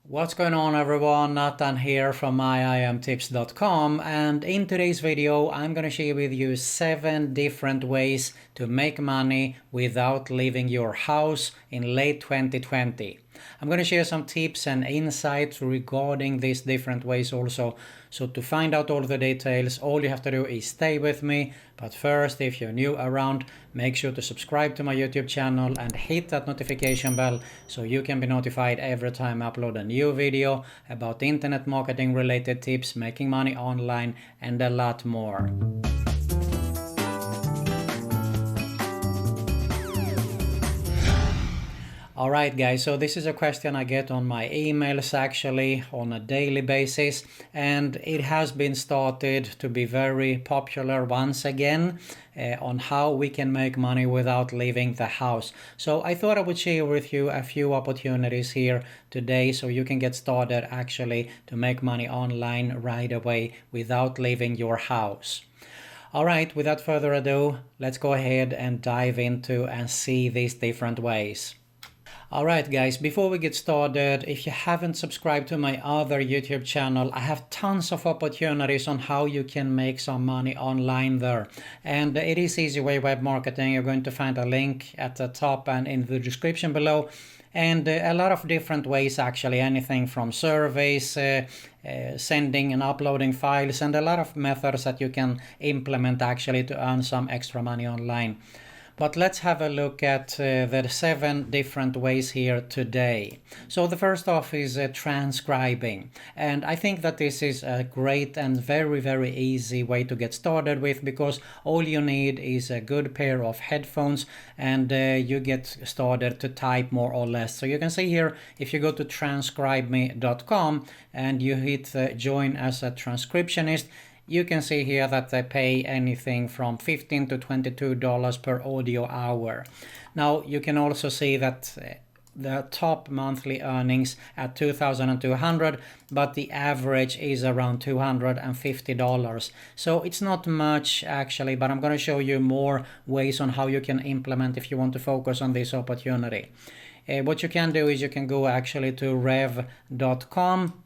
What's going on everyone, Nathan here from Myimtips.com, and in today's video I'm going to share with you 7 different ways to make money without leaving your house in late 2020. I'm going to share some tips and insights regarding these different ways also. So to find out all the details, all you have to do is stay with me. But first, if you're new around, make sure to subscribe to my YouTube channel and hit that notification bell so you can be notified every time I upload a new video about internet marketing related tips, making money online, and a lot more. Alright guys, so this is a question I get on my emails actually on a daily basis, and it has been started to be very popular once again on how we can make money without leaving the house. So I thought I would share with you a few opportunities here today so you can get started actually to make money online right away without leaving your house. Alright, without further ado, let's go ahead and dive into and see these different ways. Alright guys, before we get started, if you haven't subscribed to my other YouTube channel, I have tons of opportunities on how you can make some money online there. And it is Easy Way Web Marketing. You're going to find a link at the top and in the description below. And a lot of different ways actually, anything from surveys, sending and uploading files, and a lot of methods that you can implement actually to earn some extra money online. But let's have a look at the 7 different ways here today. So the first off is transcribing. And I think that this is a great and very easy way to get started with, because all you need is a good pair of headphones and you get started to type more or less. So you can see here, if you go to transcribeme.com and you hit join as a transcriptionist, you can see here that they pay anything from $15 to $22 per audio hour. Now you can also see that the top monthly earnings at $2,200, but the average is around $250. So it's not much actually, but I'm going to show you more ways on how you can implement if you want to focus on this opportunity. What you can do is you can go actually to rev.com.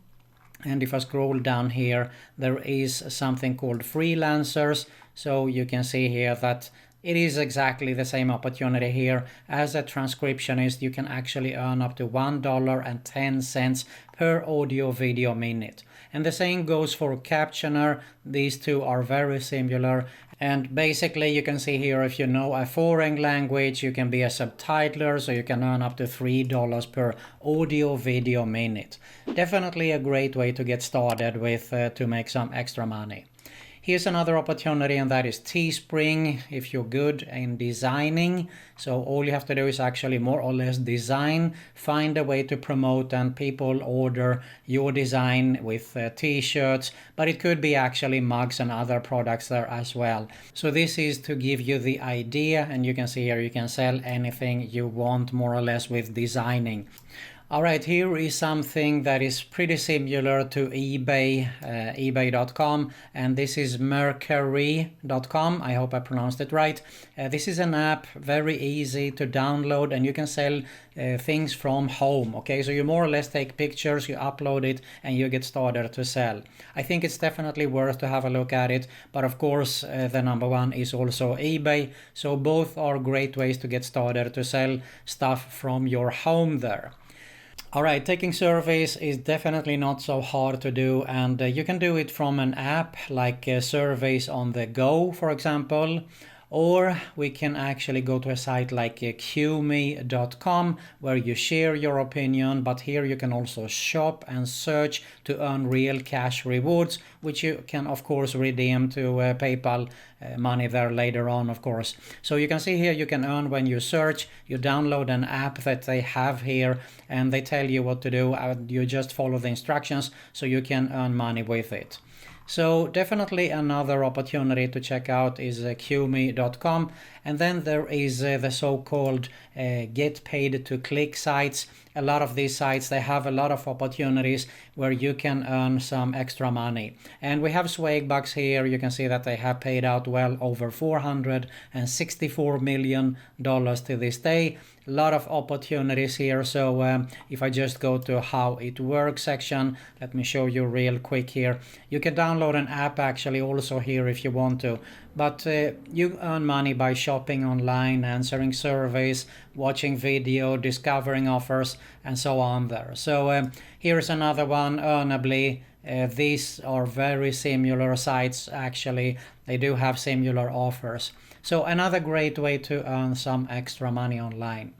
And if I scroll down here, there is something called freelancers. So you can see here that it is exactly the same opportunity here. As a transcriptionist, you can actually earn up to $1.10 per audio video minute. And the same goes for captioner. These two are very similar. And basically you can see here, if you know a foreign language, you can be a subtitler, so you can earn up to $3 per audio video minute. Definitely a great way to get started with to make some extra money. Here's another opportunity, and that is Teespring if you're good in designing. So all you have to do is actually more or less design, find a way to promote, and people order your design with t-shirts, but it could be actually mugs and other products there as well. So this is to give you the idea, and you can see here you can sell anything you want more or less with designing. Alright, here is something that is pretty similar to eBay, ebay.com, and this is Mercury.com. I hope I pronounced it right. This is an app, very easy to download, and you can sell things from home. Okay, so you more or less take pictures, you upload it, and you get started to sell. I think it's definitely worth to have a look at it, but of course the number one is also eBay. So both are great ways to get started to sell stuff from your home there. Alright, taking surveys is definitely not so hard to do, and you can do it from an app like Surveys on the Go, for example. Or we can actually go to a site like qme.com where you share your opinion, but here you can also shop and search to earn real cash rewards, which you can of course redeem to PayPal money there later on, of course. So you can see here you can earn when you search. You download an app that they have here and they tell you what to do, and you just follow the instructions so you can earn money with it. So definitely another opportunity to check out is qme.com. And then there is the so-called get paid to click sites. A lot of these sites, they have a lot of opportunities where you can earn some extra money. And we have Swagbucks here. You can see that they have paid out well over $464 million to this day. lot of opportunities here. So if I just go to how it works section, let me show you real quick here. You can download an app actually also here if you want to, but you earn money by shopping online, answering surveys, watching video, discovering offers, and so on there. So here's another one, Earnably. These are very similar sites actually. They do have similar offers. So another great way to earn some extra money online.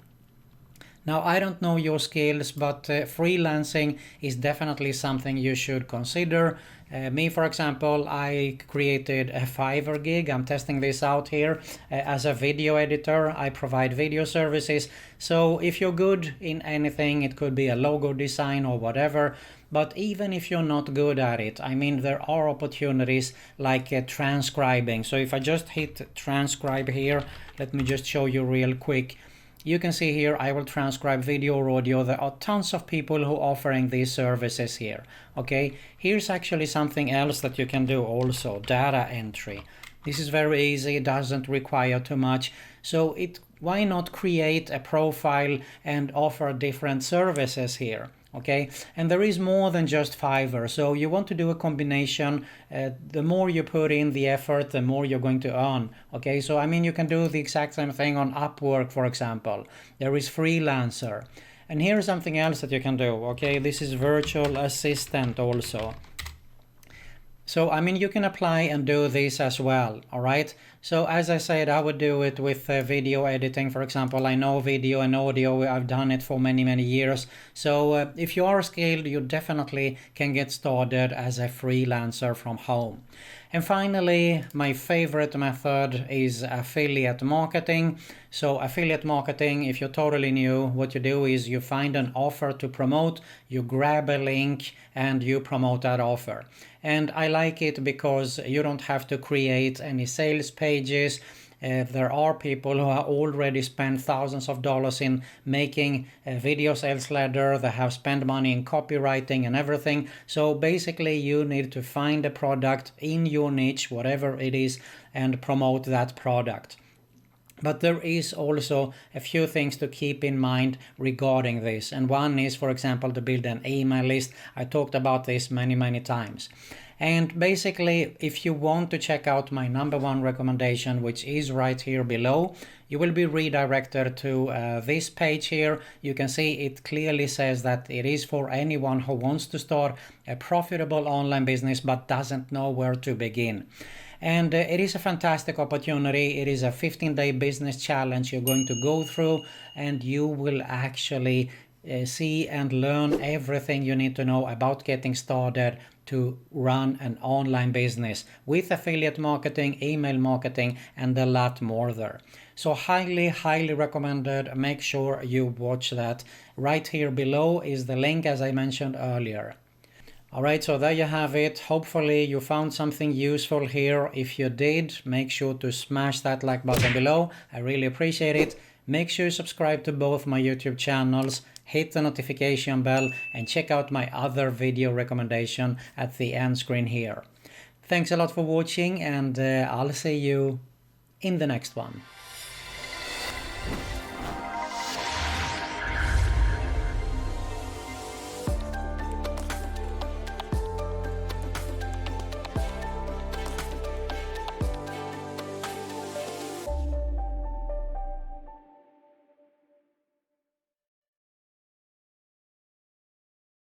Now, I don't know your skills, but freelancing is definitely something you should consider. Me, for example, I created a Fiverr gig. I'm testing this out here as a video editor. I provide video services. So if you're good in anything, it could be a logo design or whatever. But even if you're not good at it, I mean, there are opportunities like transcribing. So if I just hit transcribe here, let me just show you real quick. You can see here I will transcribe video or audio. There are tons of people who are offering these services here. Okay, here's actually something else that you can do also, data entry. This is very easy, it doesn't require too much. So why not create a profile and offer different services here? Okay, and there is more than just Fiverr, so you want to do a combination. The more you put in the effort, the more you're going to earn. Okay, so I mean, you can do the exact same thing on Upwork, for example. There is Freelancer, and here's something else that you can do. Okay, this is virtual assistant also. So I mean, you can apply and do this as well. All right, so as I said, I would do it with video editing, for example. I know video and audio, I've done it for many years. So if you are skilled, you definitely can get started as a freelancer from home. And finally, my favorite method is affiliate marketing. So affiliate marketing, if you're totally new, what you do is you find an offer to promote, you grab a link and you promote that offer. And I like it because you don't have to create any sales pages. There are people who have already spent thousands of dollars in making a video sales letter. They have spent money in copywriting and everything. So basically you need to find a product in your niche, whatever it is, and promote that product. But there is also a few things to keep in mind regarding this. And one is, for example, to build an email list. I talked about this many times. And basically, if you want to check out my #1 recommendation, which is right here below, you will be redirected to this page here. You can see it clearly says that it is for anyone who wants to start a profitable online business but doesn't know where to begin. And it is a fantastic opportunity. It is a 15-day business challenge you're going to go through, and you will actually see and learn everything you need to know about getting started to run an online business with affiliate marketing, email marketing, and a lot more there. So highly recommended. Make sure you watch that. Right here below is the link, as I mentioned earlier. Alright, so there you have it. Hopefully you found something useful here. If you did, make sure to smash that like button below. I really appreciate it. Make sure you subscribe to both my YouTube channels, hit the notification bell, and check out my other video recommendation at the end screen here. Thanks a lot for watching, and I'll see you in the next one.